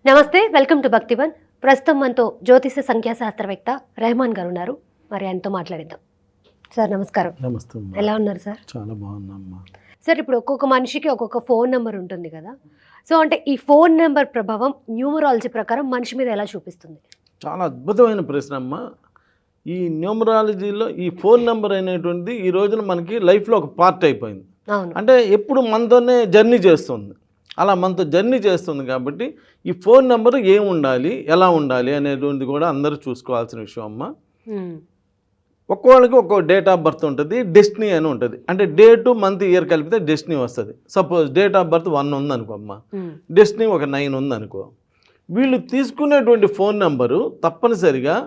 నమస్తే, welcome to Bhaktivan. ప్రస్తుతం మనతో జ్యోతిష సంఖ్యాశాస్త్రవేత్త రెహమాన్ గారు ఉన్నారు. మరి ఆయనతో మాట్లాడిద్దాం. సార్ నమస్కారం. నమస్తే. ఎలా ఉన్నారు సార్? చాలా బాగున్నామ్మా. సార్, ఇప్పుడు ఒక్కొక్క మనిషికి ఒక్కొక్క ఫోన్ నెంబర్ ఉంటుంది కదా. సో అంటే ఈ ఫోన్ నెంబర్ ప్రభావం న్యూమరాలజీ ప్రకారం మనిషి మీద ఎలా చూపిస్తుంది? చాలా అద్భుతమైన ప్రశ్న అమ్మా. ఈ న్యూమరాలజీలో ఈ ఫోన్ నెంబర్ అనేటువంటిది ఈ రోజున మనకి లైఫ్లో ఒక పార్ట్ అయిపోయింది. అవును. అంటే ఎప్పుడు మనతోనే జర్నీ చేస్తుంది. అలా మనతో జర్నీ చేస్తుంది కాబట్టి ఈ ఫోన్ నెంబర్ ఏం ఉండాలి, ఎలా ఉండాలి అనేటువంటిది కూడా అందరూ చూసుకోవాల్సిన విషయం అమ్మా. ఒక్కొక్కరికి ఒక్కో డేట్ ఆఫ్ బర్త్ ఉంటుంది, డెస్టినీ అని ఉంటుంది. అంటే డేటు మంత్ ఇయర్ కలిపితే డెస్టినీ వస్తుంది. సపోజ్ డేట్ ఆఫ్ బర్త్ 1 ఉందనుకో అమ్మా, డెస్టినీ ఒక 9 ఉందనుకో. వీళ్ళు తీసుకునేటువంటి ఫోన్ నెంబరు తప్పనిసరిగా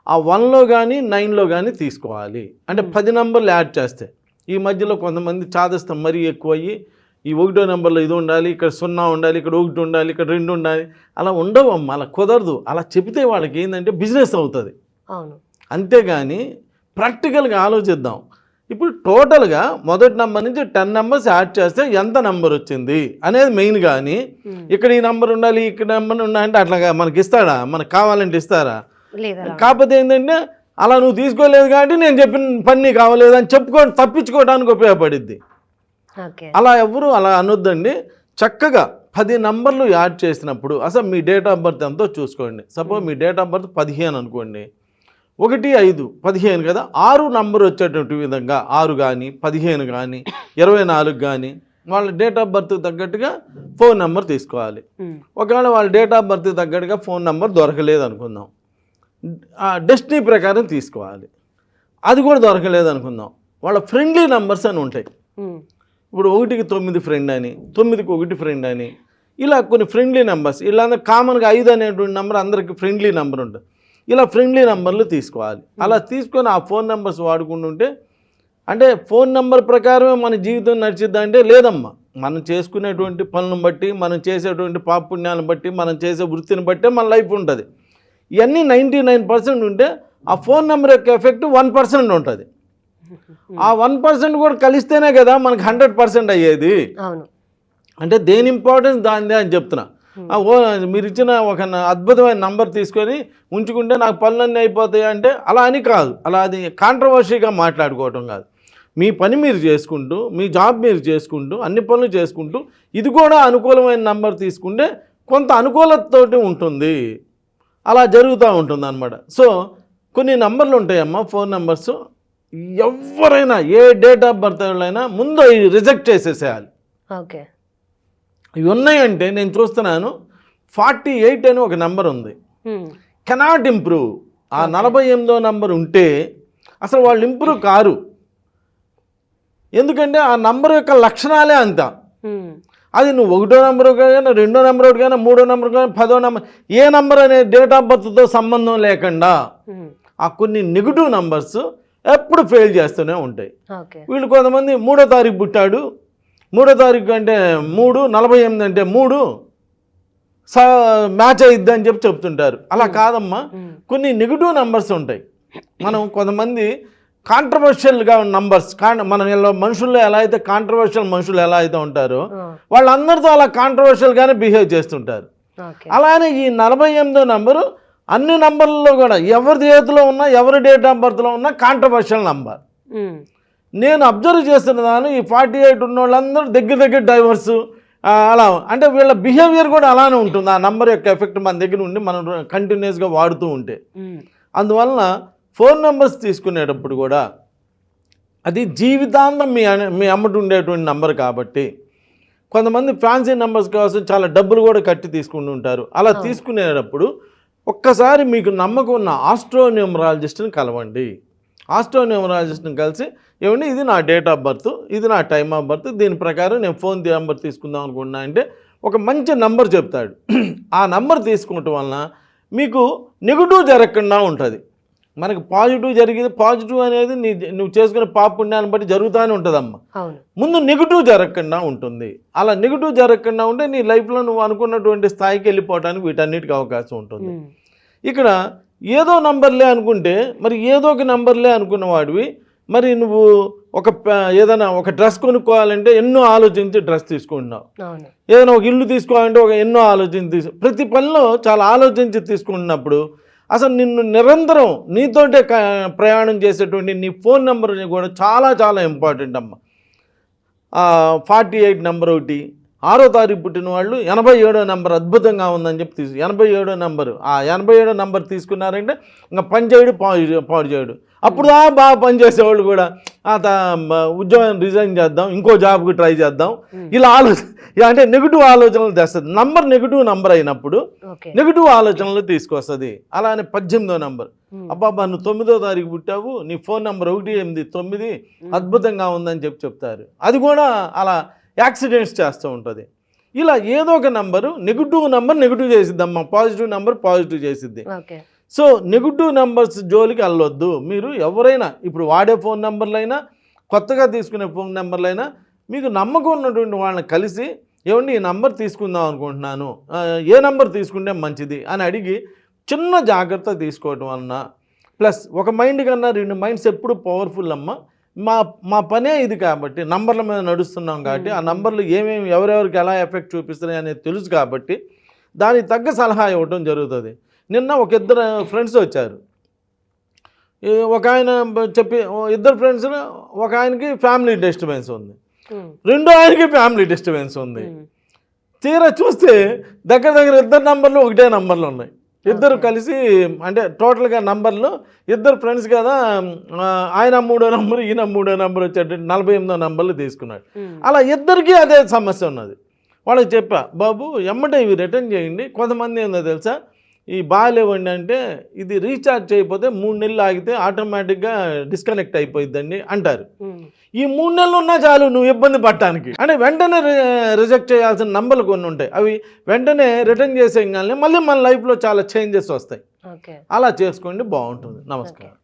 ఆ 1లో కానీ 9లో కానీ తీసుకోవాలి. అంటే 10 నెంబర్లు యాడ్ చేస్తే. ఈ మధ్యలో కొంతమంది చాదస్తం మరీ ఎక్కువ అయ్యి ఈ 1వ నెంబర్లో ఇది ఉండాలి, ఇక్కడ 0 ఉండాలి, ఇక్కడ 1 ఉండాలి, ఇక్కడ 2 ఉండాలి, అలా ఉండవమ్మా. అలా కుదరదు. అలా చెబితే వాళ్ళకి ఏంటంటే బిజినెస్ అవుతుంది. అవును. అంతేగాని ప్రాక్టికల్గా ఆలోచిద్దాం. ఇప్పుడు టోటల్గా మొదటి నెంబర్ నుంచి 10 నెంబర్స్ యాడ్ చేస్తే ఎంత నెంబర్ వచ్చింది అనేది మెయిన్. కానీ ఇక్కడ ఈ నెంబర్ ఉండాలి, ఇక్కడ నెంబర్ ఉండాలంటే అట్లాగా మనకి ఇస్తాడా? మనకు కావాలంటే ఇస్తారా? కాకపోతే ఏంటంటే అలా నువ్వు తీసుకోలేదు కాబట్టి నేను చెప్పిన పని కావలేదు అని తప్పించుకోవడానికి ఉపయోగపడిద్ది. అలా ఎవరు అలా అనొద్దండి. చక్కగా 10 నంబర్లు యాడ్ చేసినప్పుడు అసలు మీ డేట్ ఆఫ్ బర్త్ ఎంతో చూసుకోండి. Suppose me date of birth 15 అనుకోండి. 1, 5, 15 కదా. 6 నంబర్ వచ్చేటువంటి విధంగా 6 కానీ 15 కానీ 24 కానీ వాళ్ళ డేట్ ఆఫ్ బర్త్ తగ్గట్టుగా ఫోన్ నెంబర్ తీసుకోవాలి. ఒకవేళ వాళ్ళ డేట్ ఆఫ్ బర్త్ తగ్గట్టుగా ఫోన్ నెంబర్ దొరకలేదు అనుకుందాం, డెస్టినీ ప్రకారం తీసుకోవాలి. అది కూడా దొరకలేదు అనుకుందాం, వాళ్ళ ఫ్రెండ్లీ నెంబర్స్ అని ఉంటాయి. ఇప్పుడు 1కి 9 ఫ్రెండ్ అని, 9కి 1 ఫ్రెండ్ అని, ఇలా కొన్ని ఫ్రెండ్లీ నెంబర్స్. ఇలా కామన్గా 5 అనేటువంటి నెంబర్ అందరికి ఫ్రెండ్లీ నెంబర్ ఉంటుంది. ఇలా ఫ్రెండ్లీ నెంబర్లు తీసుకోవాలి. అలా తీసుకొని ఆ ఫోన్ నెంబర్స్ వాడుకుంటుంటే అంటే ఫోన్ నెంబర్ ప్రకారమే మన జీవితం నడిచిద్దంటే లేదమ్మా. మనం చేసుకునేటువంటి పనులను బట్టి, మనం చేసేటువంటి పాపుణ్యాలను బట్టి, మనం చేసే వృత్తిని బట్టే మన లైఫ్ ఉంటుంది. ఇవన్నీ 99% ఉంటే ఆ ఫోన్ నెంబర్ యొక్క ఎఫెక్ట్ 1% ఉంటుంది. ఆ 1% కూడా కలిస్తేనే కదా మనకు 100% అయ్యేది. అంటే దేని ఇంపార్టెన్స్ దానిదే అని చెప్తున్నా. మీరు ఇచ్చిన ఒక అద్భుతమైన నంబర్ తీసుకొని ఉంచుకుంటే నాకు పనులన్నీ అయిపోతాయి అంటే అలా అని కాదు. అలా అది కాంట్రవర్సీగా మాట్లాడుకోవటం కాదు. మీ పని మీరు చేసుకుంటూ, మీ జాబ్ మీరు చేసుకుంటూ, అన్ని పనులు చేసుకుంటూ ఇది కూడా అనుకూలమైన నంబర్ తీసుకుంటే కొంత అనుకూలతతోటి ఉంటుంది. అలా జరుగుతూ ఉంటుంది అన్నమాట. సో కొన్ని నంబర్లు ఉంటాయమ్మా, ఫోన్ నెంబర్స్. ఎవరైనా ఏ డేట్ ఆఫ్ బర్త్ అయినా ముందు రిజెక్ట్ చేసేసేయాలి. ఓకే. ఇవి ఉన్నాయంటే నేను చూస్తున్నాను 48 అని ఒక నెంబర్ ఉంది. Cannot improve. ఆ 48వ నెంబర్ ఉంటే అసలు వాళ్ళు ఇంప్రూవ్ కారు. ఎందుకంటే ఆ నెంబర్ యొక్క లక్షణాలే అంత. అది నువ్వు 1వ నెంబర్ కానీ, 2వ నెంబర్ కానీ, 3వ నెంబర్ కానీ, 10వ నెంబర్, ఏ నెంబర్ అనే డేట్ ఆఫ్ బర్త్తో సంబంధం లేకుండా ఆ కొన్ని నెగిటివ్ నెంబర్స్ ఎప్పుడు ఫెయిల్ చేస్తూనే ఉంటాయి. వీళ్ళు కొంతమంది 3వ తారీఖు పుట్టాడు, 3వ తారీఖు అంటే 3, 48 అంటే 3 మ్యాచ్ అయిద్ది అని చెప్తుంటారు. అలా కాదమ్మా, కొన్ని నెగిటివ్ నెంబర్స్ ఉంటాయి. మనం కొంతమంది కాంట్రవర్షియల్గా నంబర్స్, మన మనుషుల్లో ఎలా అయితే కాంట్రవర్షియల్ మనుషులు ఎలా అయితే ఉంటారో వాళ్ళందరితో అలా కాంట్రవర్షియల్గానే బిహేవ్ చేస్తుంటారు. అలానే ఈ 48వ నెంబరు అన్ని నంబర్లలో కూడా ఎవరి చేతిలో ఉన్నా, ఎవరి డేట్ ఆఫ్ బర్త్లో ఉన్నా కాంట్రవర్షియల్ నంబర్. నేను అబ్జర్వ్ చేస్తున్నదాను, ఈ 48 ఉన్న వాళ్ళందరూ దగ్గర డైవర్సు అలా. అంటే వీళ్ళ బిహేవియర్ కూడా అలానే ఉంటుంది. ఆ నంబర్ యొక్క ఎఫెక్ట్ మన దగ్గర ఉండి మనం కంటిన్యూస్గా వాడుతూ ఉంటే. అందువలన ఫోన్ నెంబర్స్ తీసుకునేటప్పుడు కూడా అది జీవితాంతం మీ అమ్మటి ఉండేటువంటి నెంబర్ కాబట్టి కొంతమంది ఫ్యాన్సీ నెంబర్స్ కోసం చాలా డబ్బులు కూడా కట్టి తీసుకుంటూ ఉంటారు. అలా తీసుకునేటప్పుడు ఒక్కసారి మీకు నమ్మకం ఉన్న ఆస్ట్రోన్యూమరాలజిస్ట్ని కలవండి. ఆస్ట్రోన్యూమరాలజిస్ట్ని కలిసి ఏమండి ఇది నా డేట్ ఆఫ్ బర్త్, ఇది నా టైమ్ ఆఫ్ బర్త్, దీని ప్రకారం నేను ఫోన్ నెంబర్ తీసుకుందాం అనుకుంటున్నా అంటే ఒక మంచి నెంబర్ చెప్తాడు. ఆ నెంబర్ తీసుకోవటం వలన మీకు నెగిటివ్ జరగకుండా ఉంటుంది. మనకు పాజిటివ్ జరిగింది. పాజిటివ్ అనేది నువ్వు చేసుకునే పాపుణ్యాన్ని బట్టి జరుగుతూనే ఉంటుందమ్మా. ముందు నెగిటివ్ జరగకుండా ఉంటుంది. అలా నెగిటివ్ జరగకుండా ఉంటే నీ లైఫ్లో నువ్వు అనుకున్నటువంటి స్థాయికి వెళ్ళిపోవడానికి వీటన్నిటికీ అవకాశం ఉంటుంది. ఇక్కడ ఏదో నంబర్లే అనుకుంటే మరి ఏదో ఒక నంబర్లే అనుకున్న వాడివి మరి నువ్వు ఏదైనా ఒక డ్రెస్ కొనుక్కోవాలంటే ఎన్నో ఆలోచించి డ్రెస్ తీసుకుంటున్నావు. అవును. ఏదైనా ఒక ఇల్లు తీసుకోవాలంటే ఎన్నో ఆలోచించి ప్రతి పనిలో చాలా ఆలోచించి తీసుకుంటున్నప్పుడు అసలు నిన్ను నిరంతరం నీతోటే ప్రయాణం చేసేటువంటి నీ ఫోన్ నెంబర్ కూడా చాలా చాలా ఇంపార్టెంట్ అమ్మ. 48 నెంబర్ ఒకటి, 6వ తారీఖు పుట్టిన వాళ్ళు 87వ నెంబర్ అద్భుతంగా ఉందని చెప్పి 87వ నెంబరు, ఆ 87వ నెంబర్ తీసుకున్నారంటే ఇంకా పని చేయడు పాడు చేయడు. అప్పుడు బాగా పనిచేసేవాళ్ళు కూడా ఉద్యోగం రిజైన్ చేద్దాం, ఇంకో జాబ్కి ట్రై చేద్దాం, ఇలా అంటే నెగిటివ్ ఆలోచనలు తెస్తుంది. నంబర్ నెగిటివ్ నంబర్ అయినప్పుడు నెగిటివ్ ఆలోచనలు తీసుకొస్తుంది. అలానే 18వ నెంబర్, అబ్బాబా నువ్వు 9వ తారీఖు పుట్టావు, నీ ఫోన్ నెంబర్ 189 అద్భుతంగా ఉందని చెప్తారు. అది కూడా అలా యాక్సిడెంట్స్ చేస్తూ ఉంటుంది. ఇలా ఏదో ఒక నెంబరు నెగిటివ్ నెగిటివ్ చేసిద్దమ్మా, పాజిటివ్ నెంబర్ పాజిటివ్ చేసిద్ది. సో నెగిటివ్ నెంబర్స్ జోలికి వెళ్ళొద్దు. మీరు ఎవరైనా ఇప్పుడు వాడే ఫోన్ నెంబర్లైనా కొత్తగా తీసుకునే ఫోన్ నెంబర్లైనా మీకు నమ్మకం ఉన్నటువంటి వాళ్ళని కలిసి ఏమండి ఈ నెంబర్ తీసుకుందాం అనుకుంటున్నాను, ఏ నెంబర్ తీసుకుంటే మంచిది అని అడిగి చిన్న జాగ్రత్త తీసుకోవటం వలన ప్లస్ ఒక మైండ్ కన్నా 2 మైండ్స్ ఎప్పుడు పవర్ఫుల్ అమ్మ. మా పనే ఇది కాబట్టి నంబర్ల మీద నడుస్తున్నాం కాబట్టి ఆ నంబర్లు ఏమేమి ఎవరెవరికి ఎలా ఎఫెక్ట్ చూపిస్తున్నాయి అనేది తెలుసు కాబట్టి దానికి తగ్గ సలహా ఇవ్వటం జరుగుతుంది. నిన్న ఒక 2 ఫ్రెండ్స్ వచ్చారు. ఒక ఆయన చెప్పి 2 ఫ్రెండ్స్, ఒక ఆయనకి ఫ్యామిలీ డిస్టర్బెన్స్ ఉంది, రెండో ఆయనకి ఫ్యామిలీ డిస్టర్బెన్స్ ఉంది. తీరా చూస్తే దగ్గర 2 నంబర్లు ఒకటే నంబర్లు ఉన్నాయి. ఇద్దరు కలిసి అంటే టోటల్గా నంబర్లు 2 ఫ్రెండ్స్ కదా, ఆయన 3వ నంబర్ ఈయన 3వ నంబర్ వచ్చేటట్టు 48వ నంబర్లు తీసుకున్నాడు. అలా ఇద్దరికీ అదే సమస్య ఉన్నది. వాళ్ళకి చెప్పా, బాబు ఎమ్మటే ఇవి రిటర్న్ చేయండి. కొంతమంది ఏందో తెలుసా, ఈ బాగాలేవండి అంటే ఇది రీఛార్జ్ చేయకపోతే 3 నెలలు ఆగితే ఆటోమేటిక్గా డిస్కనెక్ట్ అయిపోయిద్దండి అంటారు. ఈ 3 నెలలు ఉన్నా చాలు నువ్వు ఇబ్బంది పడటానికి. అంటే వెంటనే రిజెక్ట్ చేయాల్సిన నంబర్లు కొన్ని ఉంటాయి, అవి వెంటనే రిటర్న్ చేసేయగానే మళ్ళీ మన లైఫ్లో చాలా చేంజెస్ వస్తాయి. అలా చేసుకోండి, బాగుంటుంది. నమస్కారం.